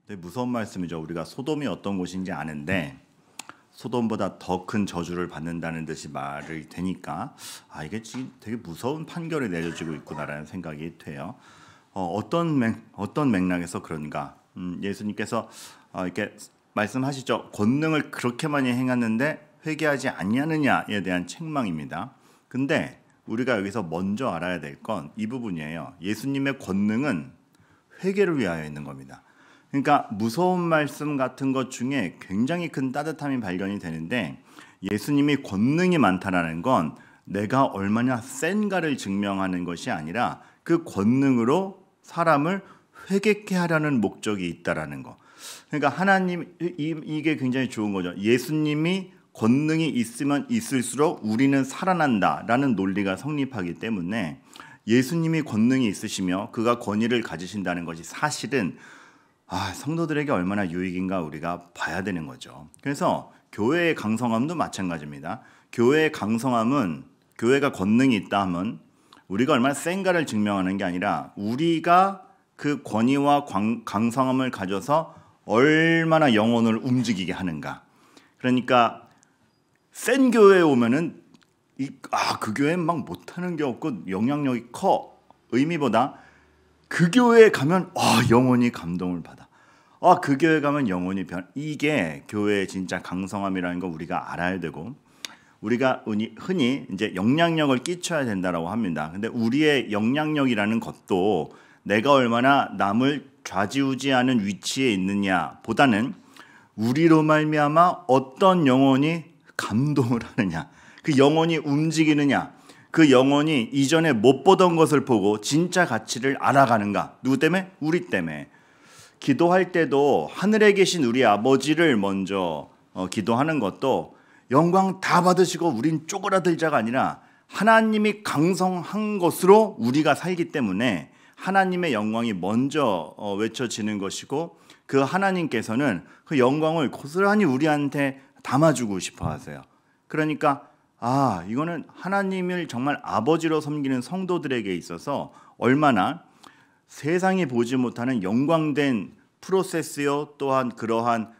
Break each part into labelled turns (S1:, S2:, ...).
S1: 되게 무서운 말씀이죠. 우리가 소돔이 어떤 곳인지 아는데 소돔보다 더 큰 저주를 받는다는 듯이 말이 되니까 이게 지금 되게 무서운 판결이 내려지고 있구나라는 생각이 돼요. 어떤 맥락에서 그런가? 예수님께서 이렇게 말씀하시죠. 권능을 그렇게 많이 행했는데 회개하지 않냐느냐에 대한 책망입니다. 근데 우리가 여기서 먼저 알아야 될 건 이 부분이에요. 예수님의 권능은 회개를 위하여 있는 겁니다. 그러니까 무서운 말씀 같은 것 중에 굉장히 큰 따뜻함이 발견이 되는데 예수님이 권능이 많다라는 건 내가 얼마나 센가를 증명하는 것이 아니라 그 권능으로 사람을 회개케 하려는 목적이 있다라는 거. 그러니까 하나님 이게 굉장히 좋은 거죠. 예수님이 권능이 있으면 있을수록 우리는 살아난다라는 논리가 성립하기 때문에 예수님이 권능이 있으시며 그가 권위를 가지신다는 것이 사실은 성도들에게 얼마나 유익인가 우리가 봐야 되는 거죠. 그래서 교회의 강성함도 마찬가지입니다. 교회의 강성함은 교회가 권능이 있다 하면 우리가 얼마나 센가를 증명하는 게 아니라 우리가 그 권위와 강성함을 가져서 얼마나 영혼을 움직이게 하는가. 그러니까 센 교회에 오면은 그 교회는 막 못하는 게 없고 영향력이 커 의미보다 그 교회에 가면 영혼이 감동을 받아. 그 교회 가면 영혼이 이게 교회의 진짜 강성함이라는 거 우리가 알아야 되고 우리가 흔히 이제 영향력을 끼쳐야 된다라고 합니다. 근데 우리의 영향력이라는 것도 내가 얼마나 남을 좌지우지하는 위치에 있느냐 보다는 우리로 말미암아 어떤 영혼이 감동을 하느냐, 그 영혼이 움직이느냐, 그 영혼이 이전에 못 보던 것을 보고 진짜 가치를 알아가는가. 누구 때문에? 우리 때문에. 기도할 때도 하늘에 계신 우리 아버지를 먼저 기도하는 것도 영광 다 받으시고 우린 쪼그라들자가 아니라 하나님이 강성한 것으로 우리가 살기 때문에 하나님의 영광이 먼저 외쳐지는 것이고 그 하나님께서는 그 영광을 고스란히 우리한테 담아주고 싶어 하세요. 그러니까 이거는 하나님을 정말 아버지로 섬기는 성도들에게 있어서 얼마나 세상이 보지 못하는 영광된 프로세스요 또한 그러한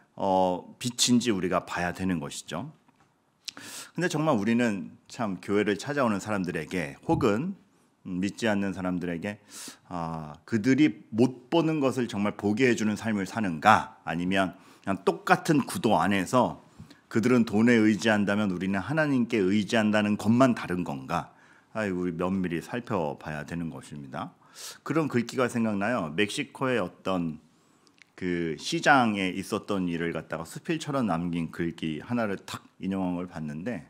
S1: 빛인지 우리가 봐야 되는 것이죠. 근데 정말 우리는 참 교회를 찾아오는 사람들에게 혹은 믿지 않는 사람들에게 그들이 못 보는 것을 정말 보게 해주는 삶을 사는가, 아니면 그냥 똑같은 구도 안에서 그들은 돈에 의지한다면 우리는 하나님께 의지한다는 것만 다른 건가? 우리 면밀히 살펴봐야 되는 것입니다. 그런 글귀가 생각나요. 멕시코의 어떤 그 시장에 있었던 일을 갖다가 수필처럼 남긴 글귀 하나를 탁 인용한 걸 봤는데,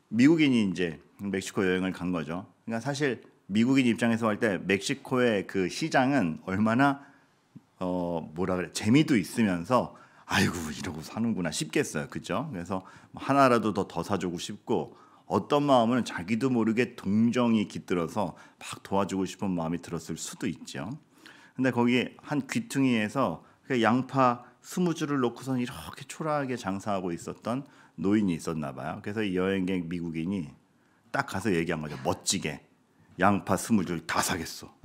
S1: 미국인이 이제 멕시코 여행을 간 거죠. 그러니까 사실 미국인 입장에서 할 때 멕시코의 그 시장은 얼마나 재미도 있으면서 이러고 사는구나 싶겠어요. 그죠? 그래서 하나라도 더 사주고 싶고, 어떤 마음은 자기도 모르게 동정이 깃들어서 막 도와주고 싶은 마음이 들었을 수도 있죠. 근데 거기 한 귀퉁이에서 양파 20줄을 놓고선 이렇게 초라하게 장사하고 있었던 노인이 있었나 봐요. 그래서 이 여행객 미국인이 딱 가서 얘기한 거죠. 멋지게 양파 20줄 다 사겠어.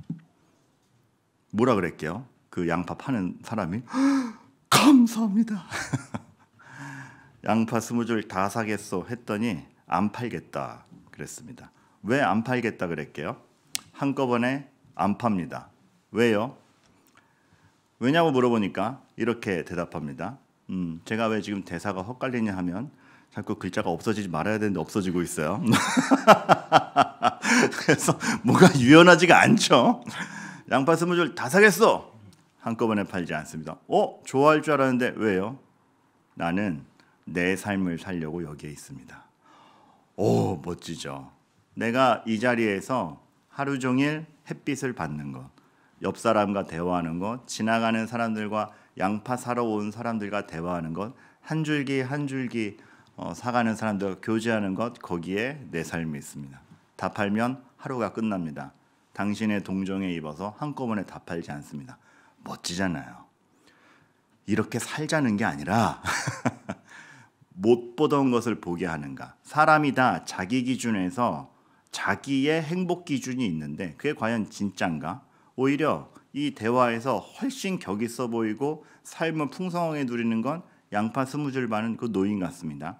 S1: 뭐라 그랬게요? 그 양파 파는 사람이 감사합니다. 양파 20줄 다 사겠어 했더니 안 팔겠다 그랬습니다. 왜 안 팔겠다 그랬게요? 한꺼번에 안 팝니다. 왜요? 왜냐고 물어보니까 이렇게 대답합니다. 제가 왜 지금 대사가 헛갈리냐 하면 자꾸 글자가 없어지지 말아야 되는데 없어지고 있어요. 그래서 뭐가 유연하지가 않죠. 양파 20줄 다 사겠어. 한꺼번에 팔지 않습니다. 좋아할 줄 알았는데 왜요? 나는 내 삶을 살려고 여기에 있습니다. 멋지죠. 내가 이 자리에서 하루 종일 햇빛을 받는 것, 옆 사람과 대화하는 것, 지나가는 사람들과 양파 사러 온 사람들과 대화하는 것, 한 줄기 한 줄기 사가는 사람들과 교제하는 것, 거기에 내 삶이 있습니다. 다 팔면 하루가 끝납니다. 당신의 동정에 입어서 한꺼번에 다 팔지 않습니다. 멋지잖아요. 이렇게 살자는 게 아니라 못 보던 것을 보게 하는가. 사람이 다 자기 기준에서 자기의 행복 기준이 있는데 그게 과연 진짠가? 오히려 이 대화에서 훨씬 격이 있어 보이고 삶을 풍성하게 누리는 건 양파 20줄 많은 그 노인 같습니다.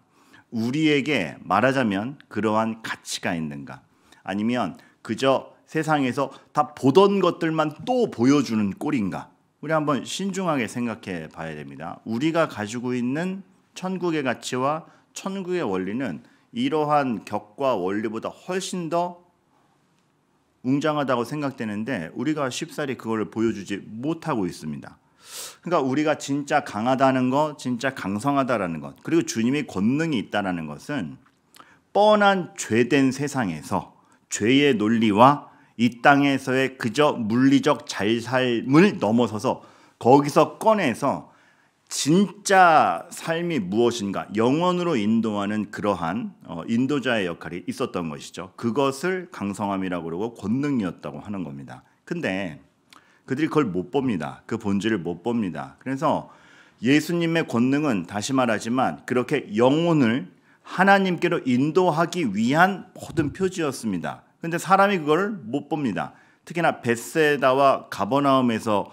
S1: 우리에게 말하자면 그러한 가치가 있는가? 아니면 그저 세상에서 다 보던 것들만 또 보여주는 꼴인가? 우리 한번 신중하게 생각해 봐야 됩니다. 우리가 가지고 있는 천국의 가치와 천국의 원리는 이러한 격과 원리보다 훨씬 더 웅장하다고 생각되는데 우리가 쉽사리 그걸 보여주지 못하고 있습니다. 그러니까 우리가 진짜 강하다는 것, 진짜 강성하다라는 것, 그리고 주님의 권능이 있다라는 것은 뻔한 죄된 세상에서 죄의 논리와 이 땅에서의 그저 물리적 잘살을 넘어서서 거기서 꺼내서 진짜 삶이 무엇인가 영원으로 인도하는 그러한 인도자의 역할이 있었던 것이죠. 그것을 강성함이라고 그러고 권능이었다고 하는 겁니다. 근데 그들이 그걸 못 봅니다. 그 본질을 못 봅니다. 그래서 예수님의 권능은 다시 말하지만 그렇게 영혼을 하나님께로 인도하기 위한 모든 표지였습니다. 근데 사람이 그걸 못 봅니다. 특히나 벳세다와 가버나움에서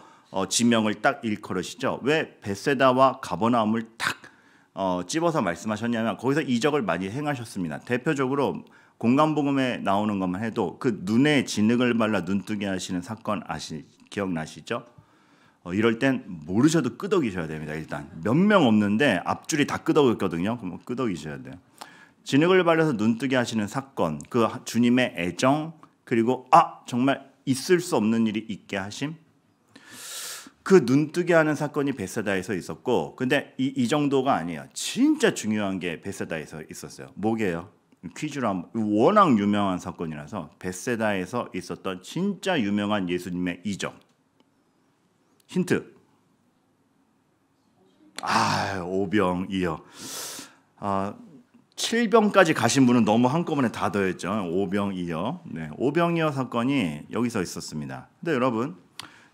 S1: 지명을 딱 일컬으시죠. 왜 벳세다와 가버나움을 딱 찝어서 말씀하셨냐면 거기서 이적을 많이 행하셨습니다. 대표적으로 공간복음에 나오는 것만 해도 그 눈에 진흙을 발라 눈뜨게 하시는 사건 기억나시죠? 이럴 땐 모르셔도 끄덕이셔야 됩니다. 일단 몇 명 없는데 앞줄이 다 끄덕였거든요. 그럼 끄덕이셔야 돼요. 진흙을 발라서 눈뜨게 하시는 사건, 그 주님의 애정, 그리고 정말 있을 수 없는 일이 있게 하심, 그 눈뜨게 하는 사건이 벳세다에서 있었고, 근데 이 정도가 아니에요. 진짜 중요한 게 벳세다에서 있었어요. 뭐게요? 퀴즈로 한번, 워낙 유명한 사건이라서 벳세다에서 있었던 진짜 유명한 예수님의 이적. 힌트. 오병이어. 7병까지 가신 분은 너무 한꺼번에 다 더했죠. 오병이어. 네, 오병이어 사건이 여기서 있었습니다. 근데 여러분,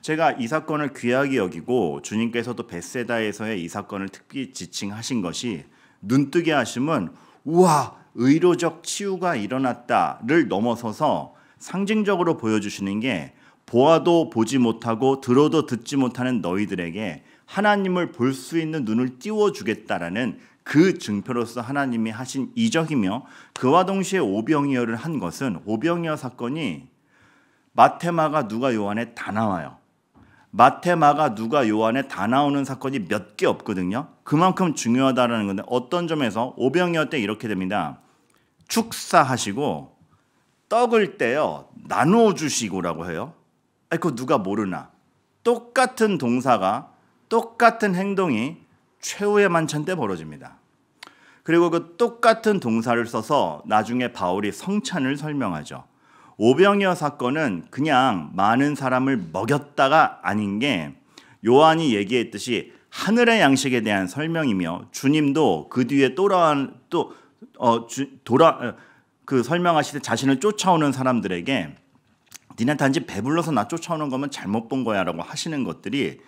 S1: 제가 이 사건을 귀하게 여기고 주님께서도 벳세다에서의 이 사건을 특히 지칭하신 것이 눈뜨게 하심은 우와, 의료적 치유가 일어났다를 넘어서서 상징적으로 보여주시는 게 보아도 보지 못하고 들어도 듣지 못하는 너희들에게 하나님을 볼 수 있는 눈을 띄워주겠다라는 그 증표로서 하나님이 하신 이적이며, 그와 동시에 오병이어를 한 것은 오병이어 사건이 마태, 마가, 누가, 요한에 다 나와요. 마태, 마가, 누가, 요한에 다 나오는 사건이 몇 개 없거든요. 그만큼 중요하다는 건데 어떤 점에서 오병이어 때 이렇게 됩니다. 축사하시고 떡을 떼어 나누어 주시고라고 해요. 그거 누가 모르나. 똑같은 동사가, 똑같은 행동이 최후의 만찬 때 벌어집니다. 그리고 그 똑같은 동사를 써서 나중에 바울이 성찬을 설명하죠. 오병이어 사건은 그냥 많은 사람을 먹였다가 아닌 게 요한이 얘기했듯이 하늘의 양식에 대한 설명이며, 주님도 그 뒤에 설명하실 때 자신을 쫓아오는 사람들에게 니네 단지 배불러서 나 쫓아오는 거면 잘못 본 거야 라고 하시는 것들이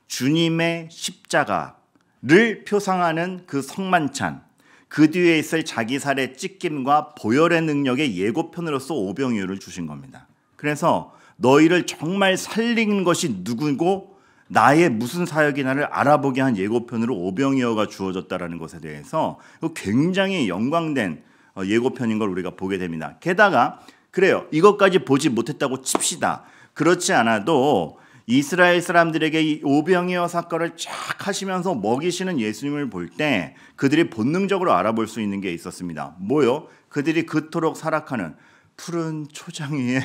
S1: 주님의 십자가를 표상하는 그 성만찬, 그 뒤에 있을 자기 살의 찢김과 보혈의 능력의 예고편으로서 오병이어를 주신 겁니다. 그래서 너희를 정말 살린 것이 누구고 나의 무슨 사역이나를 알아보게 한 예고편으로 오병이어가 주어졌다는 것에 대해서 굉장히 영광된 예고편인 걸 우리가 보게 됩니다. 게다가 그래요, 이것까지 보지 못했다고 칩시다. 그렇지 않아도 이스라엘 사람들에게 이 오병이어 사건을 쫙 하시면서 먹이시는 예수님을 볼 때 그들이 본능적으로 알아볼 수 있는 게 있었습니다. 뭐요? 그들이 그토록 살아가는 푸른 초장 위에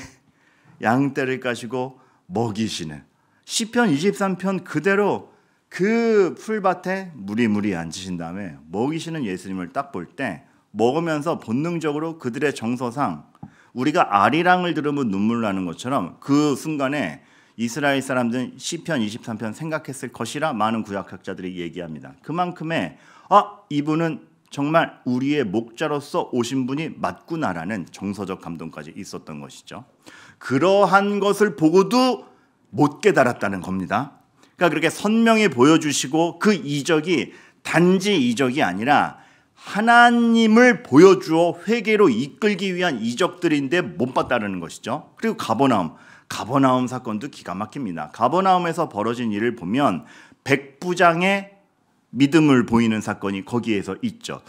S1: 양떼를 까시고 먹이시는, 시편 23편 그대로 그 풀밭에 무리무리 앉으신 다음에 먹이시는 예수님을 딱 볼 때 먹으면서 본능적으로 그들의 정서상 우리가 아리랑을 들으면 눈물 나는 것처럼 그 순간에 이스라엘 사람들은 시편 23편 생각했을 것이라 많은 구약학자들이 얘기합니다. 그만큼의 이분은 정말 우리의 목자로서 오신 분이 맞구나라는 정서적 감동까지 있었던 것이죠. 그러한 것을 보고도 못 깨달았다는 겁니다. 그러니까 그렇게 선명히 보여주시고 그 이적이 단지 이적이 아니라 하나님을 보여주어 회개로 이끌기 위한 이적들인데 못 봤다는 것이죠. 그리고 가버나움 사건도 기가 막힙니다. 가버나움에서 벌어진 일을 보면 백부장의 믿음을 보이는 사건이 거기에서 있죠.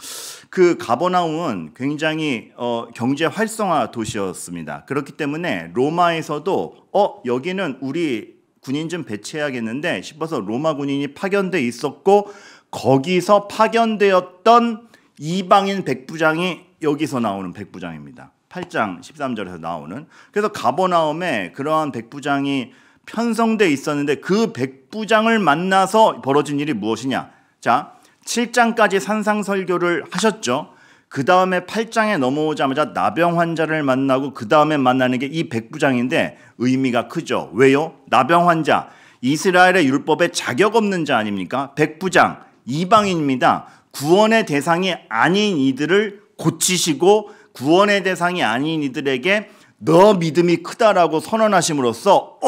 S1: 그 가버나움은 굉장히 경제 활성화 도시였습니다. 그렇기 때문에 로마에서도 여기는 우리 군인 좀 배치해야겠는데 싶어서 로마 군인이 파견돼 있었고, 거기서 파견되었던 이방인 백부장이 여기서 나오는 백부장입니다. 8장 13절에서 나오는. 그래서 가버나움에 그러한 백부장이 편성돼 있었는데 그 백부장을 만나서 벌어진 일이 무엇이냐? 자, 7장까지 산상설교를 하셨죠. 그 다음에 8장에 넘어오자마자 나병 환자를 만나고 그 다음에 만나는 게 이 백부장인데 의미가 크죠. 왜요? 나병 환자, 이스라엘의 율법에 자격 없는 자 아닙니까? 백부장, 이방인입니다. 구원의 대상이 아닌 이들을 고치시고 구원의 대상이 아닌 이들에게 너 믿음이 크다라고 선언하심으로써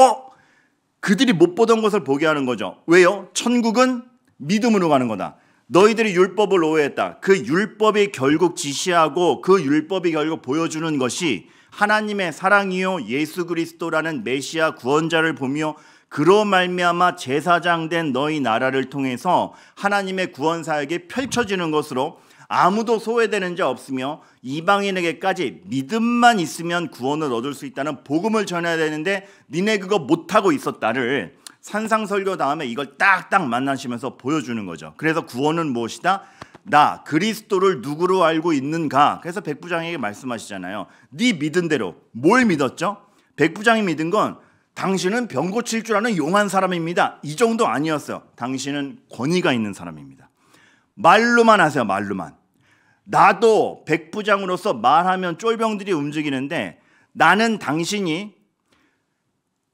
S1: 그들이 못 보던 것을 보게 하는 거죠. 왜요? 천국은 믿음으로 가는 거다. 너희들이 율법을 오해했다. 그 율법이 결국 지시하고 그 율법이 결국 보여주는 것이 하나님의 사랑이요 예수 그리스도라는 메시아 구원자를 보며 그로 말미암아 제사장 된 너희 나라를 통해서 하나님의 구원 사역이 펼쳐지는 것으로 아무도 소외되는 자 없으며 이방인에게까지 믿음만 있으면 구원을 얻을 수 있다는 복음을 전해야 되는데 니네 그거 못하고 있었다를 산상설교 다음에 이걸 딱딱 만나시면서 보여주는 거죠. 그래서 구원은 무엇이다? 나 그리스도를 누구로 알고 있는가? 그래서 백부장에게 말씀하시잖아요. 네 믿은 대로. 뭘 믿었죠? 백부장이 믿은 건 당신은 병 고칠 줄 아는 용한 사람입니다. 이 정도 아니었어요. 당신은 권위가 있는 사람입니다. 말로만 하세요. 말로만. 나도 백부장으로서 말하면 쫄병들이 움직이는데 나는 당신이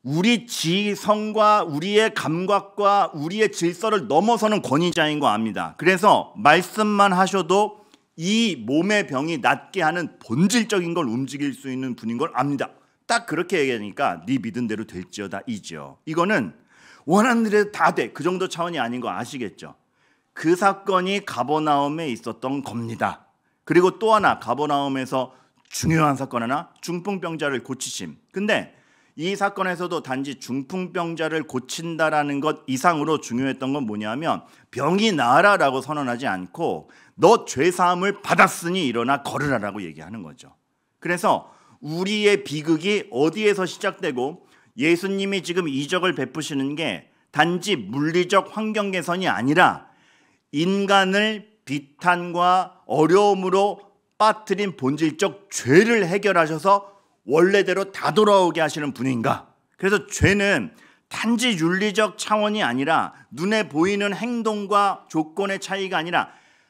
S1: 우리 지성과 우리의 감각과 우리의 질서를 넘어서는 권위자인 거 압니다. 그래서 말씀만 하셔도 이 몸의 병이 낫게 하는 본질적인 걸 움직일 수 있는 분인 걸 압니다. 딱 그렇게 얘기하니까 네 믿은 대로 될지어다 이죠. 이거는 원하는 대로 다 돼. 그 정도 차원이 아닌 거 아시겠죠? 그 사건이 가버나움에 있었던 겁니다. 그리고 또 하나 가버나움에서 중요한 사건 하나, 중풍병자를 고치심. 근데 이 사건에서도 단지 중풍병자를 고친다라는 것 이상으로 중요했던 건 뭐냐면 병이 나아라라고 선언하지 않고 너 죄사함을 받았으니 일어나 걸으라라고 얘기하는 거죠. 그래서 우리의 비극이 어디에서 시작되고 예수님이 지금 이적을 베푸시는 게 단지 물리적 환경 개선이 아니라 인간을 비탄과 어려움으로 빠뜨린 본질적 죄를 해결하셔서 원래대로 다 돌아오게 하시는 분인가? 그래서 죄는 단지 윤리적 차원이 아니라 눈에 보이는 행동과 조건의 차이가 아니라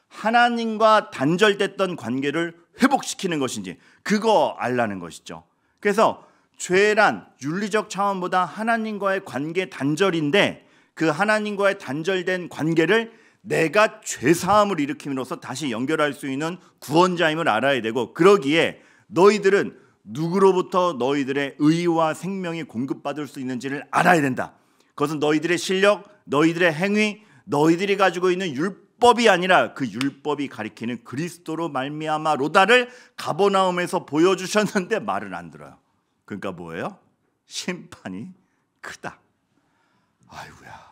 S1: 하나님과 단절됐던 관계를 회복시키는 것인지 그거 알라는 것이죠. 그래서 죄란 윤리적 차원보다 하나님과의 관계 단절인데 그 하나님과의 단절된 관계를 내가 죄사함을 일으킴으로써 다시 연결할 수 있는 구원자임을 알아야 되고, 그러기에 너희들은 누구로부터 너희들의 의와 생명이 공급받을 수 있는지를 알아야 된다. 그것은 너희들의 실력, 너희들의 행위, 너희들이 가지고 있는 율법이 아니라 그 율법이 가리키는 그리스도로 말미암아로다를 가버나움에서 보여주셨는데 말을 안 들어요. 그러니까 뭐예요? 심판이 크다. 아이고야.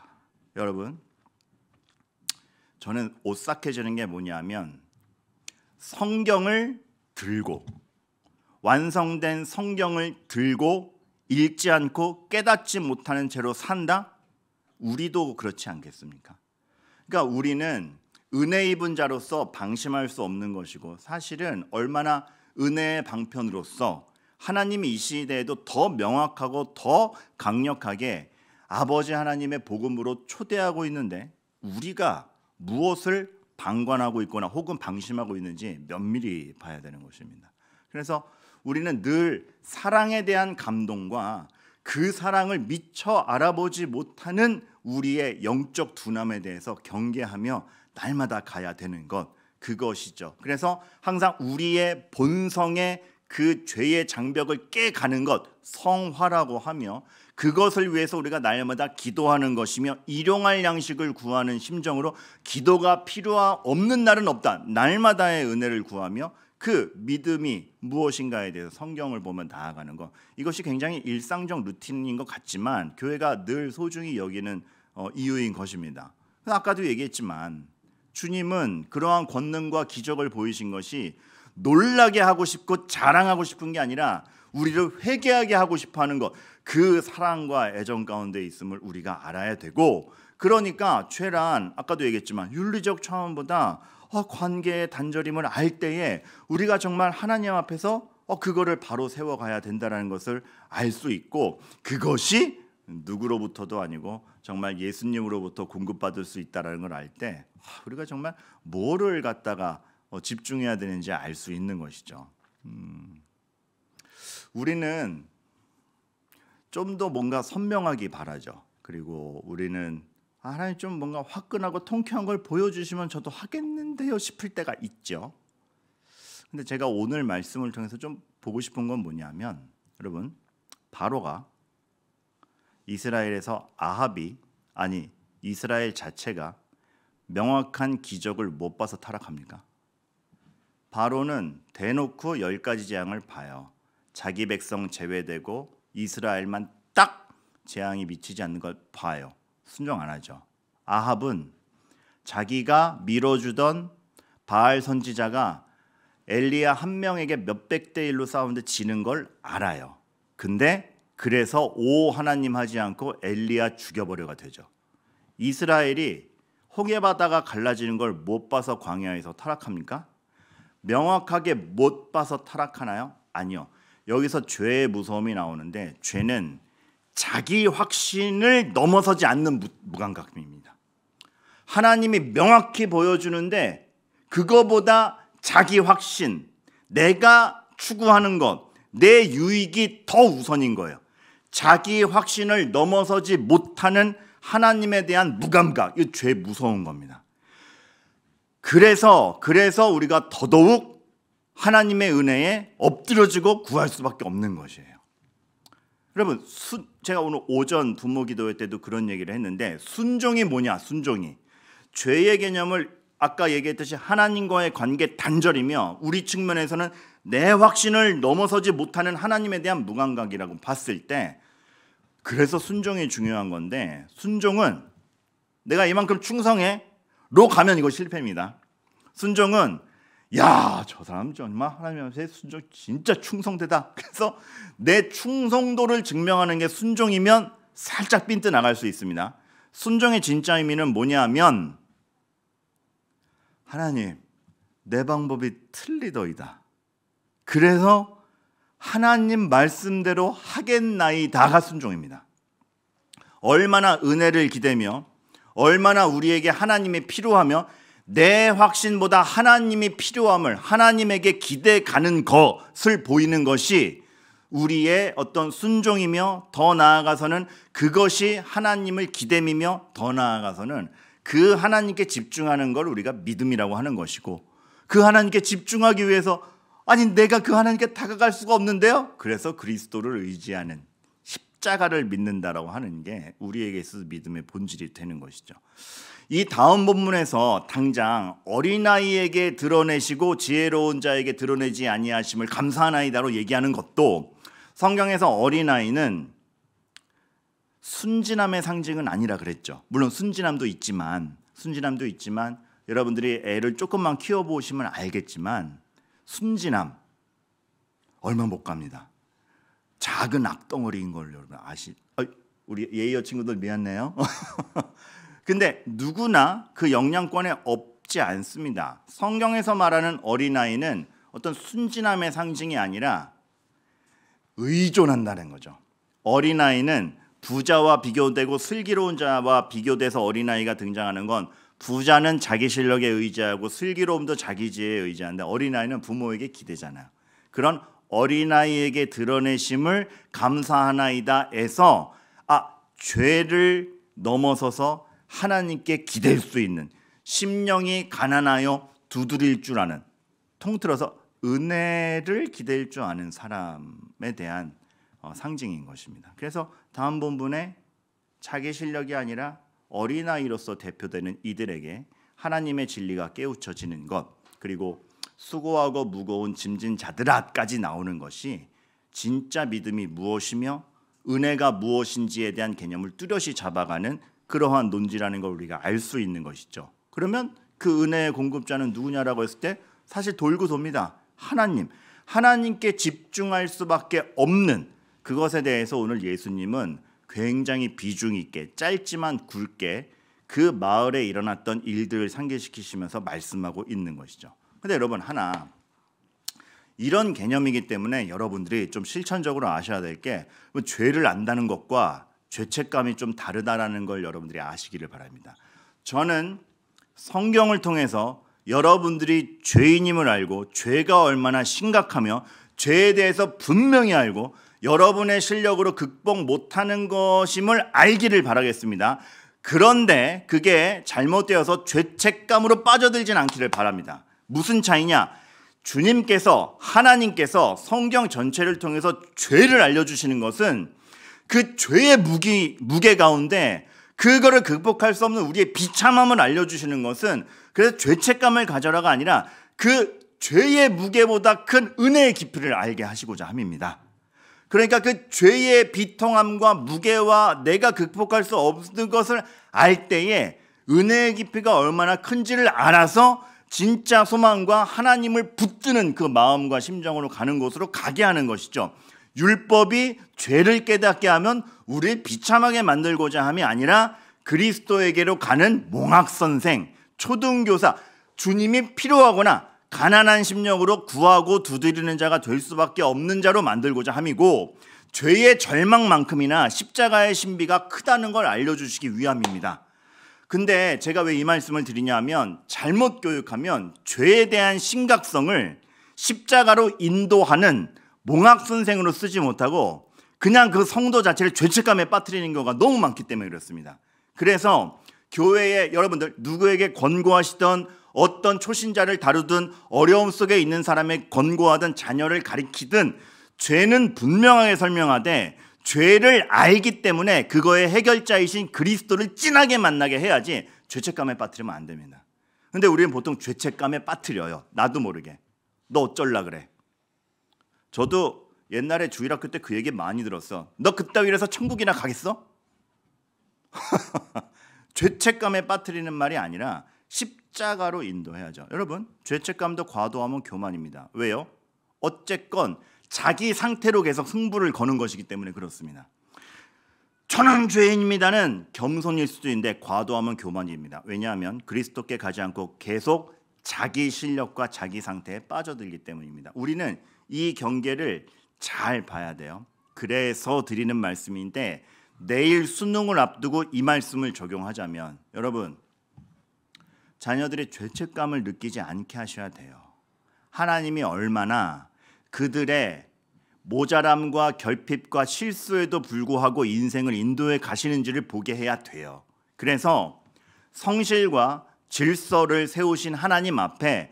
S1: 여러분, 저는 오싹해지는 게 뭐냐면 성경을 들고 완성된 성경을 들고 읽지 않고 깨닫지 못하는 채로 산다? 우리도 그렇지 않겠습니까? 그러니까 우리는 은혜 입은 자로서 방심할 수 없는 것이고, 사실은 얼마나 은혜의 방편으로서 하나님이 이 시대에도 더 명확하고 더 강력하게 아버지 하나님의 복음으로 초대하고 있는데 우리가 무엇을 방관하고 있거나 혹은 방심하고 있는지 면밀히 봐야 되는 것입니다. 그래서 우리는 늘 사랑에 대한 감동과 그 사랑을 미처 알아보지 못하는 우리의 영적 둔함에 대해서 경계하며 날마다 가야 되는 것, 그것이죠. 그래서 항상 우리의 본성의 그 죄의 장벽을 깨가는 것, 성화라고 하며 그것을 위해서 우리가 날마다 기도하는 것이며 일용할 양식을 구하는 심정으로 기도가 필요 없는 날은 없다. 날마다의 은혜를 구하며 그 믿음이 무엇인가에 대해서 성경을 보면 나아가는 것, 이것이 굉장히 일상적 루틴인 것 같지만 교회가 늘 소중히 여기는 이유인 것입니다. 아까도 얘기했지만 주님은 그러한 권능과 기적을 보이신 것이 놀라게 하고 싶고 자랑하고 싶은 게 아니라 우리를 회개하게 하고 싶어하는 것, 그 사랑과 애정 가운데 있음을 우리가 알아야 되고, 그러니까 죄란 아까도 얘기했지만 윤리적 차원보다 관계의 단절임을 알 때에 우리가 정말 하나님 앞에서 그거를 바로 세워가야 된다는 것을 알 수 있고, 그것이 누구로부터도 아니고 정말 예수님으로부터 공급받을 수 있다는 걸 알 때 우리가 정말 뭐를 갖다가 집중해야 되는지 알 수 있는 것이죠. 우리는 좀 더 뭔가 선명하기 바라죠. 그리고 우리는 하나님 좀 뭔가 화끈하고 통쾌한 걸 보여주시면 저도 하겠는데요 싶을 때가 있죠. 근데 제가 오늘 말씀을 통해서 좀 보고 싶은 건 뭐냐면, 여러분, 바로가 이스라엘에서 이스라엘 자체가 명확한 기적을 못 봐서 타락합니까? 바로는 대놓고 10가지 재앙을 봐요. 자기 백성 제외되고 이스라엘만 딱 재앙이 미치지 않는 걸 봐요. 순종 안 하죠. 아합은 자기가 밀어주던 바알 선지자가 엘리야 한 명에게 몇백 대 1로 싸우는데 지는 걸 알아요. 근데 그래서 오 하나님 하지 않고 엘리야 죽여버려가 되죠. 이스라엘이 홍해바다가 갈라지는 걸 못 봐서 광야에서 타락합니까? 명확하게 못 봐서 타락하나요? 아니요. 여기서 죄의 무서움이 나오는데, 죄는 자기 확신을 넘어서지 않는 무감각입니다. 하나님이 명확히 보여주는데 그거보다 자기 확신, 내가 추구하는 것, 내 유익이 더 우선인 거예요. 자기 확신을 넘어서지 못하는 하나님에 대한 무감각, 이 죄 무서운 겁니다. 그래서 우리가 더더욱 하나님의 은혜에 엎드려지고 구할 수밖에 없는 것이에요. 여러분, 제가 오늘 오전 부모 기도회 때도 그런 얘기를 했는데, 순종이 뭐냐? 순종이 죄의 개념을 아까 얘기했듯이 하나님과의 관계 단절이며, 우리 측면에서는 내 확신을 넘어서지 못하는 하나님에 대한 무감각이라고 봤을 때, 그래서 순종이 중요한 건데, 순종은 내가 이만큼 충성해 로 가면 이거 실패입니다. 순종은 야, 저 사람 정말 하나님 앞에 순종 진짜 충성되다. 그래서 내 충성도를 증명하는 게 순종이면 살짝 빈트 나갈 수 있습니다. 순종의 진짜 의미는 뭐냐면, 하나님, 내 방법이 틀리더이다. 그래서 하나님 말씀대로 하겠나이다가 순종입니다. 얼마나 은혜를 기대며 얼마나 우리에게 하나님이 필요하며 내 확신보다 하나님이 필요함을 하나님에게 기대 가는 것을 보이는 것이 우리의 어떤 순종이며, 더 나아가서는 그것이 하나님을 기대이며, 더 나아가서는 그 하나님께 집중하는 걸 우리가 믿음이라고 하는 것이고, 그 하나님께 집중하기 위해서 내가 그 하나님께 다가갈 수가 없는데요. 그래서 그리스도를 의지하는, 십자가를 믿는다라고 하는 게 우리에게 있어서 믿음의 본질이 되는 것이죠. 이 다음 본문에서 당장 어린아이에게 드러내시고 지혜로운 자에게 드러내지 아니하심을 감사하나이다로 얘기하는 것도, 성경에서 어린아이는 순진함의 상징은 아니라 그랬죠. 물론 순진함도 있지만 여러분들이 애를 조금만 키워보시면 알겠지만 순진함 얼마 못 갑니다. 작은 악덩어리인 걸 여러분 우리 예이어 친구들 미안해요. 근데 누구나 그 영향권에 없지 않습니다. 성경에서 말하는 어린아이는 어떤 순진함의 상징이 아니라 의존한다는 거죠. 어린아이는 부자와 비교되고 슬기로운 자와 비교돼서 어린아이가 등장하는 건, 부자는 자기 실력에 의지하고 슬기로움도 자기 지혜에 의지하는데 어린아이는 부모에게 기대잖아요. 그런 어린아이에게 드러내심을 감사하나이다에서 죄를 넘어서서 하나님께 기댈 수 있는, 심령이 가난하여 두드릴 줄 아는, 통틀어서 은혜를 기댈 줄 아는 사람에 대한 상징인 것입니다. 그래서 다음 본문에 자기 실력이 아니라 어린아이로서 대표되는 이들에게 하나님의 진리가 깨우쳐지는 것, 그리고 수고하고 무거운 짐진 자들아까지 나오는 것이 진짜 믿음이 무엇이며 은혜가 무엇인지에 대한 개념을 뚜렷이 잡아가는 그러한 논지라는 걸 우리가 알 수 있는 것이죠. 그러면 그 은혜의 공급자는 누구냐라고 했을 때 사실 돌고 돕니다. 하나님께 집중할 수밖에 없는 그것에 대해서 오늘 예수님은 굉장히 비중 있게 짧지만 굵게 그 마을에 일어났던 일들을 상기시키시면서 말씀하고 있는 것이죠. 근데 여러분 하나 이런 개념이기 때문에 여러분들이 좀 실천적으로 아셔야 될 게 죄를 안다는 것과 죄책감이 좀 다르다라는 걸 여러분들이 아시기를 바랍니다. 저는 성경을 통해서 여러분들이 죄인임을 알고 죄가 얼마나 심각하며 죄에 대해서 분명히 알고 여러분의 실력으로 극복 못하는 것임을 알기를 바라겠습니다. 그런데 그게 잘못되어서 죄책감으로 빠져들진 않기를 바랍니다. 무슨 차이냐? 하나님께서 성경 전체를 통해서 죄를 알려주시는 것은 그 죄의 무게 가운데 그거를 극복할 수 없는 우리의 비참함을 알려주시는 것은 그래서 죄책감을 가져라가 아니라 그 죄의 무게보다 큰 은혜의 깊이를 알게 하시고자 함입니다. 그러니까 그 죄의 비통함과 무게와 내가 극복할 수 없는 것을 알 때에 은혜의 깊이가 얼마나 큰지를 알아서 진짜 소망과 하나님을 붙드는 그 마음과 심정으로 가는 곳으로 가게 하는 것이죠. 율법이 죄를 깨닫게 하면 우리를 비참하게 만들고자 함이 아니라 그리스도에게로 가는 몽학선생, 초등교사, 주님이 필요하거나 가난한 심령으로 구하고 두드리는 자가 될 수밖에 없는 자로 만들고자 함이고 죄의 절망만큼이나 십자가의 신비가 크다는 걸 알려주시기 위함입니다. 근데 제가 왜 이 말씀을 드리냐면 잘못 교육하면 죄에 대한 심각성을 십자가로 인도하는 몽학선생으로 쓰지 못하고 그냥 그 성도 자체를 죄책감에 빠뜨리는 경우가 너무 많기 때문에 그렇습니다. 그래서 교회에 여러분들 누구에게 권고하시던 어떤 초신자를 다루든 어려움 속에 있는 사람에 권고하든 자녀를 가리키든 죄는 분명하게 설명하되 죄를 알기 때문에 그거의 해결자이신 그리스도를 진하게 만나게 해야지 죄책감에 빠뜨리면 안 됩니다. 근데 우리는 보통 죄책감에 빠뜨려요. 나도 모르게. 너 어쩔라 그래. 저도 옛날에 주일학교 때 그 얘기 많이 들었어. 너 그따위라서 천국이나 가겠어? 죄책감에 빠뜨리는 말이 아니라 십자가로 인도해야죠. 여러분, 죄책감도 과도하면 교만입니다. 왜요? 어쨌건 자기 상태로 계속 승부를 거는 것이기 때문에 그렇습니다. 저는 죄인입니다는 겸손일 수도 있는데 과도하면 교만입니다. 왜냐하면 그리스도께 가지 않고 계속 자기 실력과 자기 상태에 빠져들기 때문입니다. 우리는 이 경계를 잘 봐야 돼요. 그래서 드리는 말씀인데 내일 수능을 앞두고 이 말씀을 적용하자면 여러분 자녀들이 죄책감을 느끼지 않게 하셔야 돼요. 하나님이 얼마나 그들의 모자람과 결핍과 실수에도 불구하고 인생을 인도해 가시는지를 보게 해야 돼요. 그래서 성실과 질서를 세우신 하나님 앞에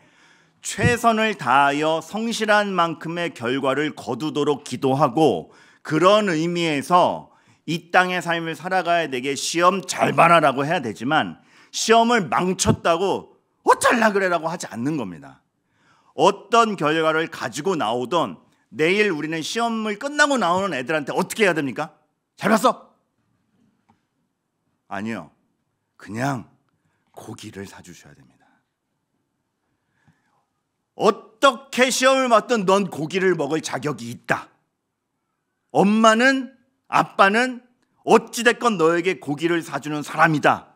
S1: 최선을 다하여 성실한 만큼의 결과를 거두도록 기도하고 그런 의미에서 이 땅의 삶을 살아가야 되게 시험 잘 봐라라고 해야 되지만 시험을 망쳤다고 어쩔라 그래라고 하지 않는 겁니다. 어떤 결과를 가지고 나오던 내일 우리는 시험을 끝나고 나오는 애들한테 어떻게 해야 됩니까? 잘 봤어? 아니요. 그냥 고기를 사주셔야 됩니다. 어떻게 시험을 봤든 넌 고기를 먹을 자격이 있다. 엄마는 아빠는 어찌됐건 너에게 고기를 사주는 사람이다.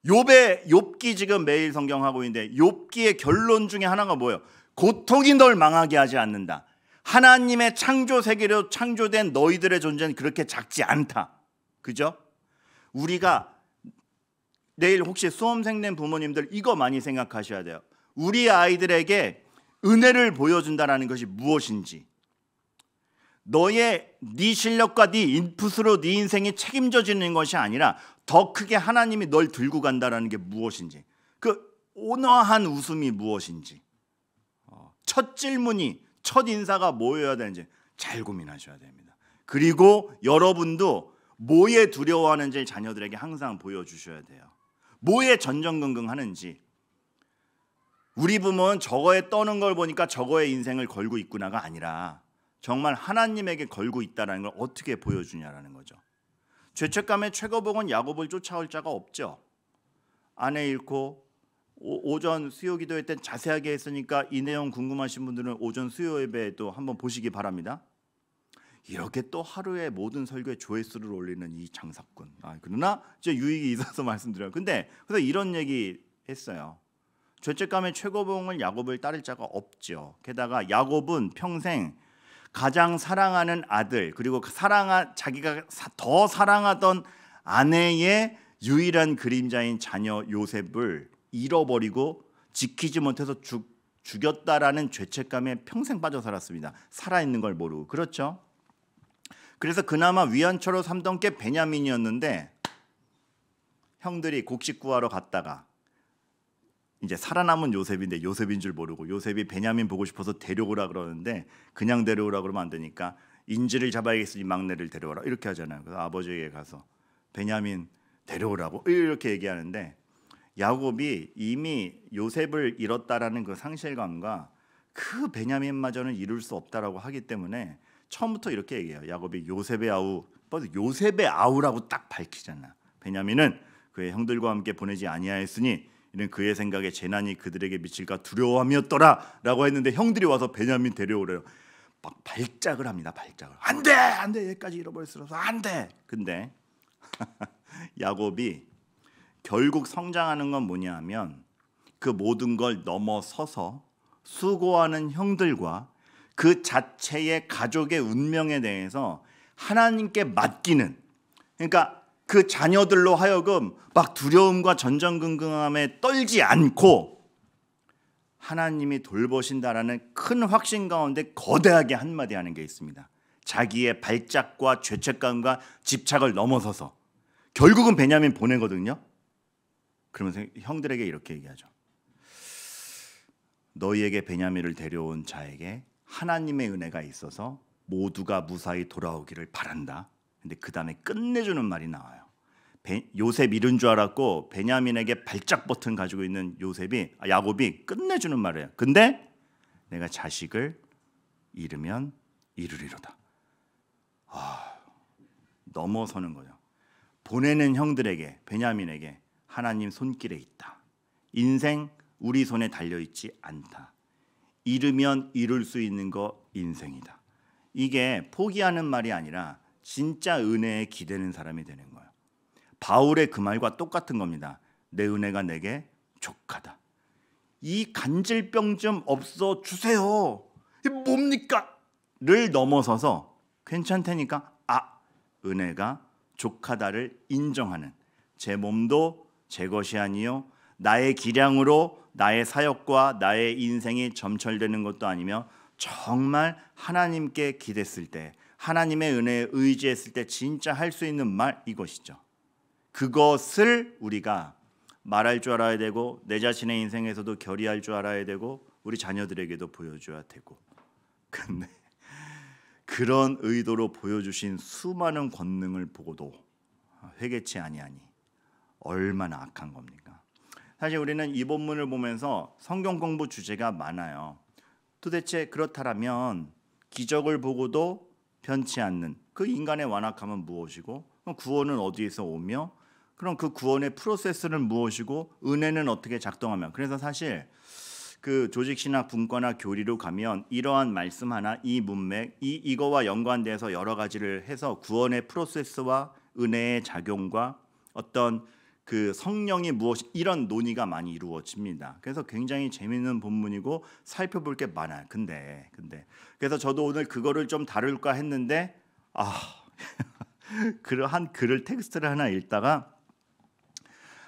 S1: 욥기 지금 매일 성경하고 있는데 욥기의 결론 중에 하나가 뭐예요? 고통이 널 망하게 하지 않는다. 하나님의 창조 세계로 창조된 너희들의 존재는 그렇게 작지 않다. 그죠? 우리가 내일 혹시 수험생 된 부모님들 이거 많이 생각하셔야 돼요. 우리 아이들에게 은혜를 보여준다는 것이 무엇인지, 네 실력과 네 인풋으로 네 인생이 책임져지는 것이 아니라 더 크게 하나님이 널 들고 간다는 게 무엇인지, 그 온화한 웃음이 무엇인지, 첫 질문이, 첫 인사가 뭐여야 되는지 잘 고민하셔야 됩니다. 그리고 여러분도 뭐에 두려워하는지 자녀들에게 항상 보여주셔야 돼요. 뭐에 전전긍긍하는지. 우리 부모는 저거에 떠는 걸 보니까 저거에 인생을 걸고 있구나가 아니라 정말 하나님에게 걸고 있다는 걸 어떻게 보여주냐라는 거죠. 죄책감의 최고봉은 야곱을 쫓아올 자가 없죠. 아내 잃고 오전 수요 기도회 때 자세하게 했으니까 이 내용 궁금하신 분들은 오전 수요 예배도 한번 보시기 바랍니다. 이렇게 또 하루에 모든 설교에 조회수를 올리는 이 장사꾼. 그러나 이제 유익이 있어서 말씀드려요. 근데 그래서 이런 얘기 했어요. 죄책감의 최고봉을 야곱을 따를 자가 없죠. 게다가 야곱은 평생 가장 사랑하는 아들 그리고 자기가 더 사랑하던 아내의 유일한 그림자인 자녀 요셉을 잃어버리고 지키지 못해서 죽였다라는 죄책감에 평생 빠져 살았습니다. 살아있는 걸 모르고. 그렇죠? 그래서 그나마 위안처로 삼던 게 베냐민이었는데 형들이 곡식 구하러 갔다가 이제 살아남은 요셉인데 요셉인 줄 모르고 요셉이 베냐민 보고 싶어서 데려오라 그러는데 그냥 데려오라 그러면 안 되니까 인질을 잡아야겠으니 막내를 데려오라 이렇게 하잖아요. 그래서 아버지에게 가서 베냐민 데려오라고 이렇게 얘기하는데 야곱이 이미 요셉을 잃었다라는 그 상실감과 그 베냐민마저는 이룰 수 없다라고 하기 때문에 처음부터 이렇게 얘기해요. 야곱이 요셉의 아우라고 딱 밝히잖아. 베냐민은 그의 형들과 함께 보내지 아니하였으니 이는 그의 생각에 재난이 그들에게 미칠까 두려워함이었더라라고 했는데 형들이 와서 베냐민 데려오래요. 막 발작을 합니다. 발작을. 안돼 얘까지 잃어버렸어. 안돼. 근데 야곱이 결국 성장하는 건 뭐냐하면 그 모든 걸 넘어서서 수고하는 형들과 그 자체의 가족의 운명에 대해서 하나님께 맡기는, 그러니까 그 자녀들로 하여금 막 두려움과 전전긍긍함에 떨지 않고 하나님이 돌보신다라는 큰 확신 가운데 거대하게 한마디 하는 게 있습니다. 자기의 발작과 죄책감과 집착을 넘어서서 결국은 베냐민 보내거든요. 그러면서 형들에게 이렇게 얘기하죠. 너희에게 베냐민을 데려온 자에게 하나님의 은혜가 있어서 모두가 무사히 돌아오기를 바란다. 근데 그 다음에 끝내주는 말이 나와요. 요셉 잃은 줄 알았고 베냐민에게 발작 버튼 가지고 있는 야곱이 끝내주는 말이에요. 근데 내가 자식을 잃으면 이르리로다. 넘어서는 거죠. 보내는 형들에게, 베냐민에게 하나님 손길에 있다. 인생 우리 손에 달려있지 않다. 잃으면 이룰 수 있는 거 인생이다. 이게 포기하는 말이 아니라 진짜 은혜에 기대는 사람이 되는 거예요. 바울의 그 말과 똑같은 겁니다. 내 은혜가 내게 족하다. 이 간질병 좀 없어 주세요. 이게 뭡니까? 를 넘어서서 괜찮다니까 은혜가 족하다를 인정하는, 제 몸도 제 것이 아니요 나의 기량으로 나의 사역과 나의 인생이 점철되는 것도 아니며 정말 하나님께 기댔을 때, 하나님의 은혜에 의지했을 때 진짜 할 수 있는 말, 이것이죠. 그것을 우리가 말할 줄 알아야 되고 내 자신의 인생에서도 결의할 줄 알아야 되고 우리 자녀들에게도 보여줘야 되고. 근데 그런 의도로 보여주신 수많은 권능을 보고도 회개치 아니하니 얼마나 악한 겁니까? 사실 우리는 이 본문을 보면서 성경 공부 주제가 많아요. 도대체 그렇다면 기적을 보고도 변치 않는 그 인간의 완악함은 무엇이고, 구원은 어디에서 오며, 그럼 그 구원의 프로세스는 무엇이고, 은혜는 어떻게 작동하며. 그래서 사실 그 조직신학 분과나 교리로 가면 이러한 말씀 하나, 이 문맥, 이거와 연관돼서 여러 가지를 해서 구원의 프로세스와 은혜의 작용과 어떤 그 성령이 무엇이, 이런 논의가 많이 이루어집니다. 그래서 굉장히 재미있는 본문이고 살펴볼 게 많아요. 근데 그래서 저도 오늘 그거를 좀 다룰까 했는데 그러한 글을 텍스트를 하나 읽다가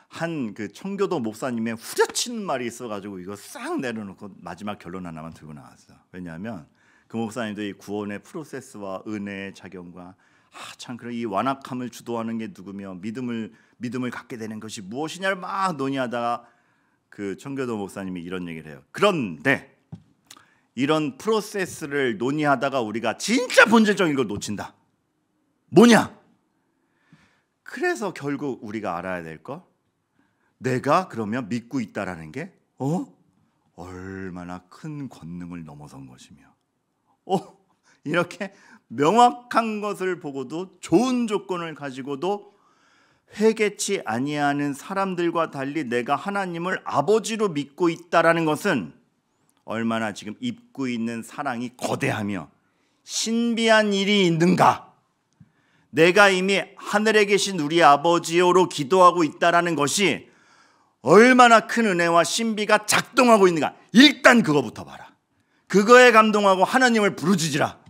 S1: 한 그 청교도 목사님의 후려치는 말이 있어가지고 이거 싹 내려놓고 마지막 결론 하나만 들고 나왔어요. 왜냐하면 그 목사님도 이 구원의 프로세스와 은혜의 작용과 참 그런 이 완악함을 주도하는 게 누구며 믿음을 갖게 되는 것이 무엇이냐를 막 논의하다가 그 청교도 목사님이 이런 얘기를 해요. 그런데 이런 프로세스를 논의하다가 우리가 진짜 본질적인 걸 놓친다. 뭐냐? 그래서 결국 우리가 알아야 될 거, 내가 그러면 믿고 있다라는 게 얼마나 큰 권능을 넘어선 것이며, 이렇게 명확한 것을 보고도 좋은 조건을 가지고도 회개치 아니하는 사람들과 달리 내가 하나님을 아버지로 믿고 있다라는 것은 얼마나 지금 입고 있는 사랑이 거대하며 신비한 일이 있는가. 내가 이미 하늘에 계신 우리 아버지요로 기도하고 있다라는 것이 얼마나 큰 은혜와 신비가 작동하고 있는가. 일단 그거부터 봐라. 그거에 감동하고 하나님을 부르짖으라.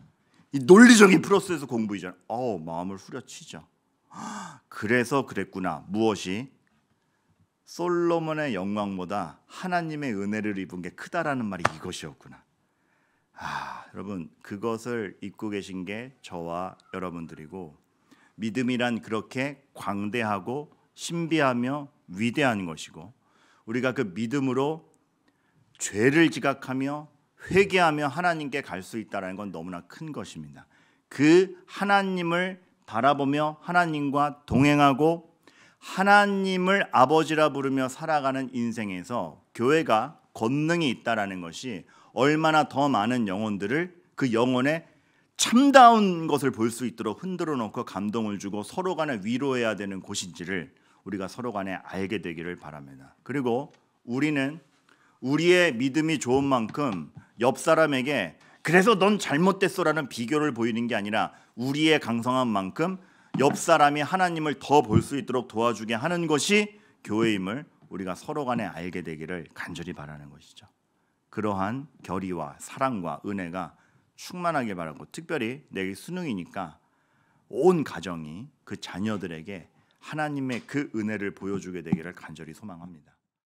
S1: 이 논리적인 프로세스 공부이잖아. 마음을 후려치죠. 그래서 그랬구나. 무엇이? 솔로몬의 영광보다 하나님의 은혜를 입은 게 크다라는 말이 이것이었구나. 여러분, 그것을 입고 계신 게 저와 여러분들이고, 믿음이란 그렇게 광대하고 신비하며 위대한 것이고, 우리가 그 믿음으로 죄를 지각하며 회개하며 하나님께 갈 수 있다는 건 너무나 큰 것입니다. 그 하나님을 바라보며 하나님과 동행하고 하나님을 아버지라 부르며 살아가는 인생에서 교회가 권능이 있다라는 것이 얼마나 더 많은 영혼들을 그 영혼의 참다운 것을 볼 수 있도록 흔들어 놓고 감동을 주고 서로 간에 위로해야 되는 곳인지를 우리가 서로 간에 알게 되기를 바랍니다. 그리고 우리는 우리의 믿음이 좋은 만큼 옆 사람에게 그래서 넌 잘못됐어라는 비교를 보이는 게 아니라 우리의 강성한 만큼 옆 사람이 하나님을 더 볼 수 있도록 도와주게 하는 것이 교회임을 우리가 서로 간에 알게 되기를 간절히 바라는 것이죠. 그러한 결의와 사랑과 은혜가 충만하게 바라고, 특별히 내게 수능이니까 온 가정이 그 자녀들에게 하나님의 그 은혜를 보여주게 되기를 간절히 소망합니다.